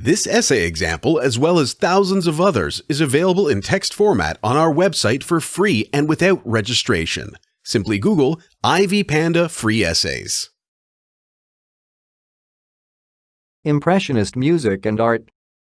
This essay example, as well as thousands of others, is available in text format on our website for free and without registration. Simply Google IvyPanda Free Essays. Impressionist music and art.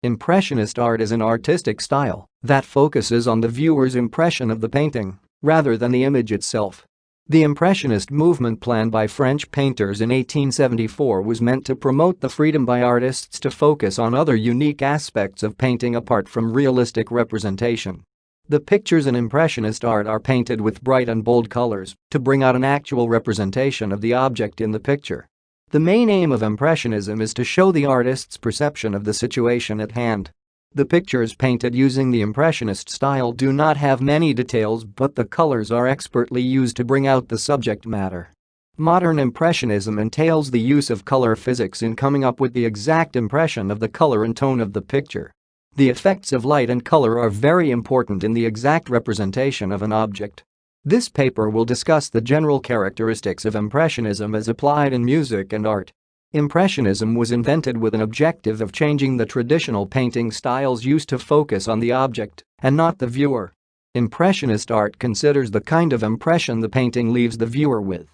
Impressionist art is an artistic style that focuses on the viewer's impression of the painting, rather than the image itself. The Impressionist movement planned by French painters in 1874 was meant to promote the freedom by artists to focus on other unique aspects of painting apart from realistic representation. The pictures in Impressionist art are painted with bright and bold colors to bring out an actual representation of the object in the picture. The main aim of Impressionism is to show the artist's perception of the situation at hand. The pictures painted using the Impressionist style do not have many details, but the colors are expertly used to bring out the subject matter. Modern Impressionism entails the use of color physics in coming up with the exact impression of the color and tone of the picture. The effects of light and color are very important in the exact representation of an object. This paper will discuss the general characteristics of Impressionism as applied in music and art. Impressionism was invented with an objective of changing the traditional painting styles used to focus on the object and not the viewer. Impressionist art considers the kind of impression the painting leaves the viewer with.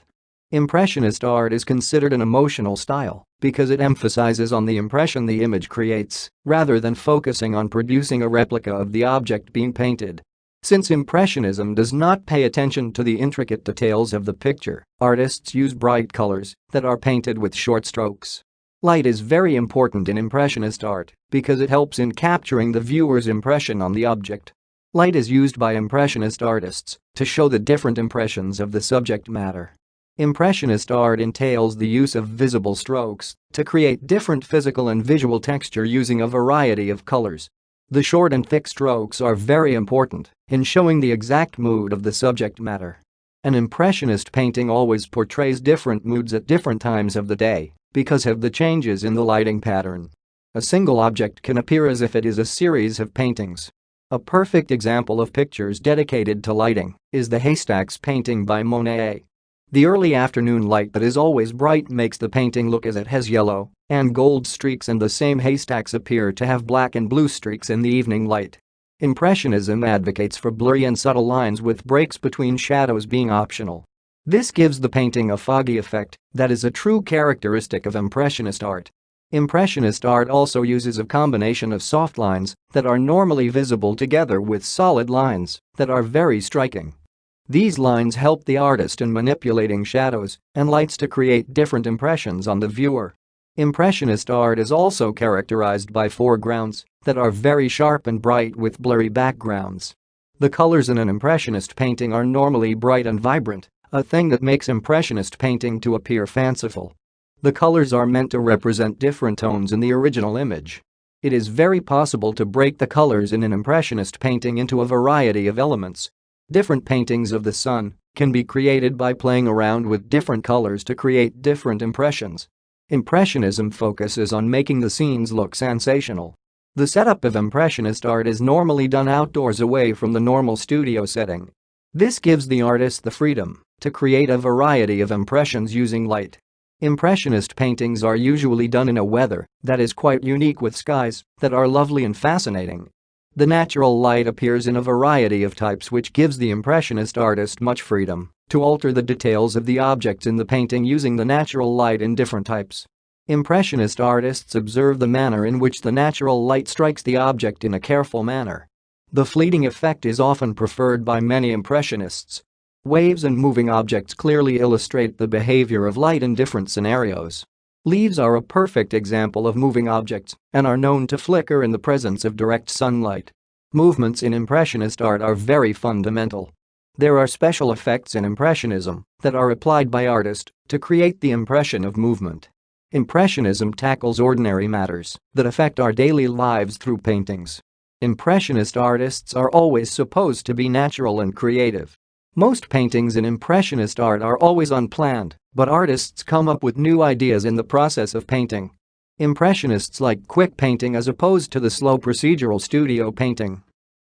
Impressionist art is considered an emotional style because it emphasizes on the impression the image creates, rather than focusing on producing a replica of the object being painted. Since Impressionism does not pay attention to the intricate details of the picture, artists use bright colors that are painted with short strokes. Light is very important in Impressionist art because it helps in capturing the viewer's impression on the object. Light is used by Impressionist artists to show the different impressions of the subject matter. Impressionist art entails the use of visible strokes to create different physical and visual texture using a variety of colors. The short and thick strokes are very important in showing the exact mood of the subject matter. An Impressionist painting always portrays different moods at different times of the day because of the changes in the lighting pattern. A single object can appear as if it is a series of paintings. A perfect example of pictures dedicated to lighting is the Haystacks painting by Monet. The early afternoon light that is always bright makes the painting look as it has yellow and gold streaks, and the same haystacks appear to have black and blue streaks in the evening light. Impressionism advocates for blurry and subtle lines with breaks between shadows being optional. This gives the painting a foggy effect that is a true characteristic of Impressionist art. Impressionist art also uses a combination of soft lines that are normally visible together with solid lines that are very striking. These lines help the artist in manipulating shadows and lights to create different impressions on the viewer. Impressionist art is also characterized by foregrounds that are very sharp and bright with blurry backgrounds. The colors in an Impressionist painting are normally bright and vibrant, a thing that makes Impressionist painting to appear fanciful. The colors are meant to represent different tones in the original image. It is very possible to break the colors in an Impressionist painting into a variety of elements. Different paintings of the sun can be created by playing around with different colors to create different impressions. Impressionism focuses on making the scenes look sensational. The setup of Impressionist art is normally done outdoors away from the normal studio setting. This gives the artist the freedom to create a variety of impressions using light. Impressionist paintings are usually done in a weather that is quite unique, with skies that are lovely and fascinating. The natural light appears in a variety of types, which gives the Impressionist artist much freedom to alter the details of the objects in the painting using the natural light in different types. Impressionist artists observe the manner in which the natural light strikes the object in a careful manner. The fleeting effect is often preferred by many Impressionists. Waves and moving objects clearly illustrate the behavior of light in different scenarios. Leaves are a perfect example of moving objects and are known to flicker in the presence of direct sunlight. Movements in Impressionist art are very fundamental. There are special effects in Impressionism that are applied by artists to create the impression of movement. Impressionism tackles ordinary matters that affect our daily lives through paintings. Impressionist artists are always supposed to be natural and creative. Most paintings in Impressionist art are always unplanned, but artists come up with new ideas in the process of painting. Impressionists like quick painting as opposed to the slow procedural studio painting.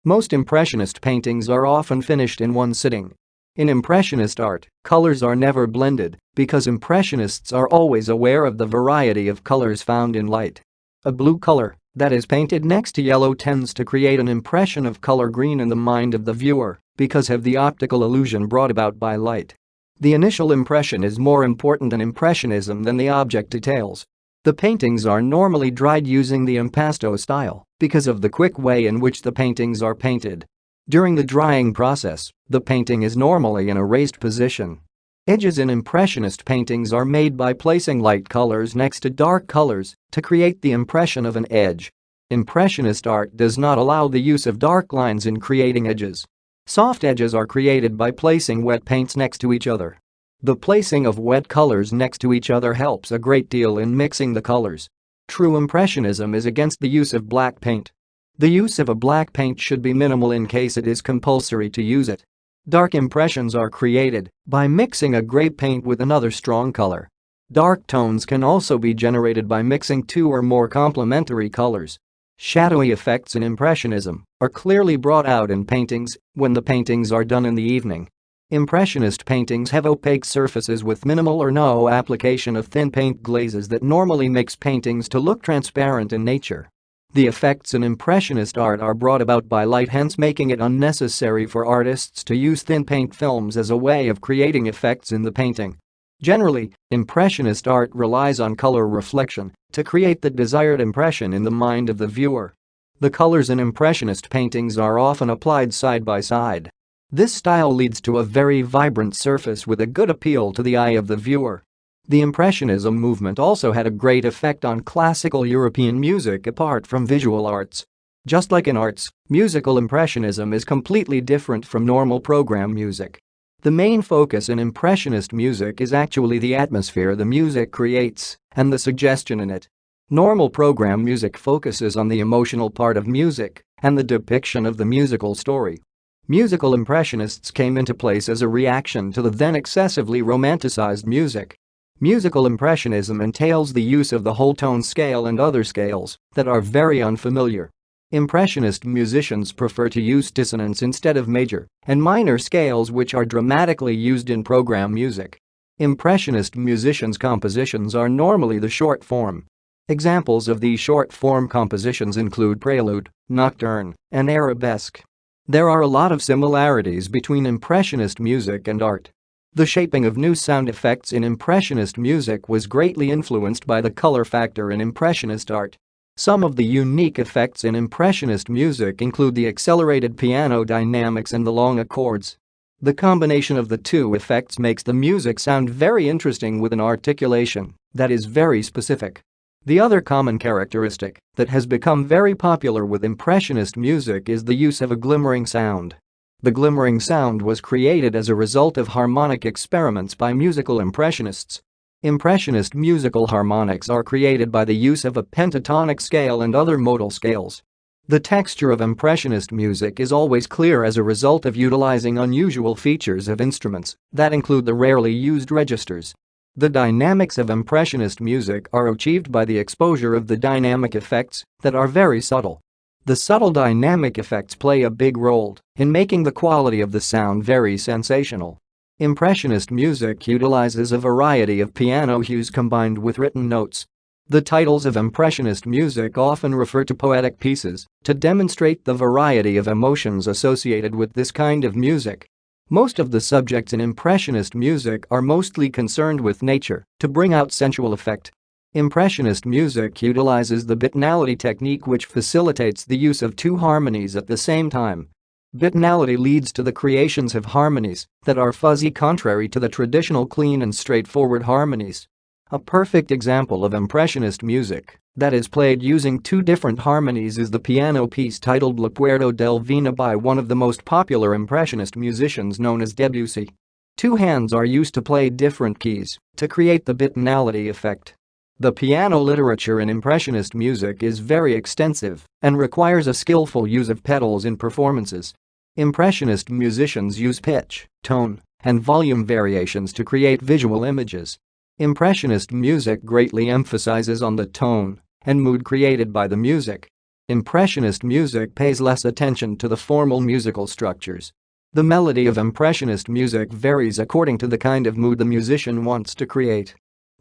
Most Impressionist paintings are often finished in one sitting. In Impressionist art, colors are never blended because Impressionists are always aware of the variety of colors found in light. A blue color that is painted next to yellow tends to create an impression of color green in the mind of the viewer because of the optical illusion brought about by light. The initial impression is more important in Impressionism than the object details. The paintings are normally dried using the impasto style because of the quick way in which the paintings are painted. During the drying process, the painting is normally in a raised position. Edges in Impressionist paintings are made by placing light colors next to dark colors to create the impression of an edge. Impressionist art does not allow the use of dark lines in creating edges. Soft edges are created by placing wet paints next to each other. The placing of wet colors next to each other helps a great deal in mixing the colors. True Impressionism is against the use of black paint. The use of a black paint should be minimal in case it is compulsory to use it. Dark impressions are created by mixing a gray paint with another strong color. Dark tones can also be generated by mixing two or more complementary colors. Shadowy effects in Impressionism are clearly brought out in paintings when the paintings are done in the evening. Impressionist paintings have opaque surfaces with minimal or no application of thin paint glazes that normally makes paintings to look transparent in nature. The effects in Impressionist art are brought about by light, hence making it unnecessary for artists to use thin paint films as a way of creating effects in the painting. Generally, Impressionist art relies on color reflection to create the desired impression in the mind of the viewer. The colors in Impressionist paintings are often applied side by side. This style leads to a very vibrant surface with a good appeal to the eye of the viewer. The Impressionism movement also had a great effect on classical European music apart from visual arts. Just like in arts, musical Impressionism is completely different from normal program music. The main focus in Impressionist music is actually the atmosphere the music creates and the suggestion in it. Normal program music focuses on the emotional part of music and the depiction of the musical story. Musical Impressionists came into place as a reaction to the then excessively romanticized music. Musical Impressionism entails the use of the whole tone scale and other scales that are very unfamiliar. Impressionist musicians prefer to use dissonance instead of major and minor scales, which are dramatically used in program music. Impressionist musicians' compositions are normally the short form. Examples of these short form compositions include prelude, nocturne, and arabesque. There are a lot of similarities between Impressionist music and art. The shaping of new sound effects in Impressionist music was greatly influenced by the color factor in Impressionist art. Some of the unique effects in Impressionist music include the accelerated piano dynamics and the long accords. The combination of the two effects makes the music sound very interesting with an articulation that is very specific. The other common characteristic that has become very popular with Impressionist music is the use of a glimmering sound. The glimmering sound was created as a result of harmonic experiments by musical Impressionists. Impressionist musical harmonics are created by the use of a pentatonic scale and other modal scales. The texture of Impressionist music is always clear as a result of utilizing unusual features of instruments that include the rarely used registers. The dynamics of Impressionist music are achieved by the exposure of the dynamic effects that are very subtle. The subtle dynamic effects play a big role in making the quality of the sound very sensational. Impressionist music utilizes a variety of piano hues combined with written notes. The titles of Impressionist music often refer to poetic pieces to demonstrate the variety of emotions associated with this kind of music. Most of the subjects in Impressionist music are mostly concerned with nature to bring out sensual effect. Impressionist music utilizes the bitonality technique, which facilitates the use of two harmonies at the same time. Bitonality leads to the creations of harmonies that are fuzzy, contrary to the traditional clean and straightforward harmonies. A perfect example of Impressionist music that is played using two different harmonies is the piano piece titled La Puerta del Vino by one of the most popular Impressionist musicians known as Debussy. Two hands are used to play different keys to create the bitonality effect. The piano literature in Impressionist music is very extensive and requires a skillful use of pedals in performances. Impressionist musicians use pitch, tone, and volume variations to create visual images. Impressionist music greatly emphasizes on the tone and mood created by the music. Impressionist music pays less attention to the formal musical structures. The melody of Impressionist music varies according to the kind of mood the musician wants to create.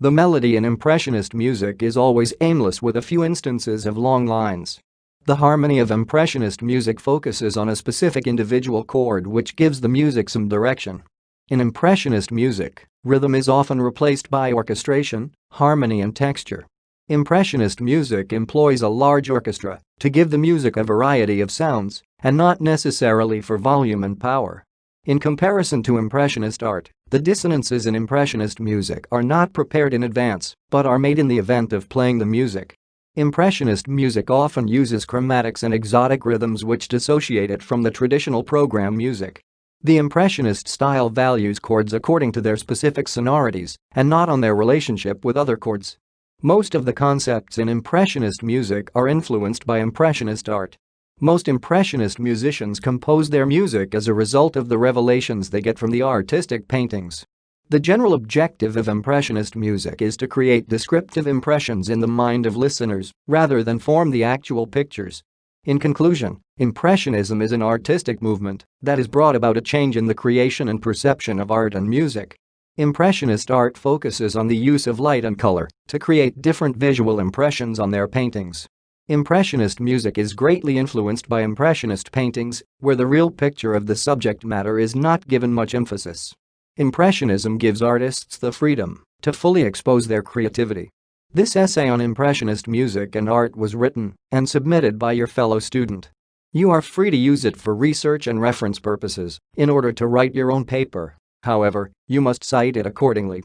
The melody in Impressionist music is always aimless with a few instances of long lines. The harmony of Impressionist music focuses on a specific individual chord which gives the music some direction. In Impressionist music, rhythm is often replaced by orchestration, harmony and texture. Impressionist music employs a large orchestra to give the music a variety of sounds and not necessarily for volume and power. In comparison to Impressionist art, the dissonances in Impressionist music are not prepared in advance but are made in the event of playing the music. Impressionist music often uses chromatics and exotic rhythms which dissociate it from the traditional program music. The Impressionist style values chords according to their specific sonorities and not on their relationship with other chords. Most of the concepts in Impressionist music are influenced by Impressionist art. Most Impressionist musicians compose their music as a result of the revelations they get from the artistic paintings. The general objective of Impressionist music is to create descriptive impressions in the mind of listeners rather than form the actual pictures. In conclusion, Impressionism is an artistic movement that has brought about a change in the creation and perception of art and music. Impressionist art focuses on the use of light and color to create different visual impressions on their paintings. Impressionist music is greatly influenced by Impressionist paintings, where the real picture of the subject matter is not given much emphasis. Impressionism gives artists the freedom to fully expose their creativity. This essay on Impressionist music and art was written and submitted by your fellow student. You are free to use it for research and reference purposes in order to write your own paper. However, you must cite it accordingly.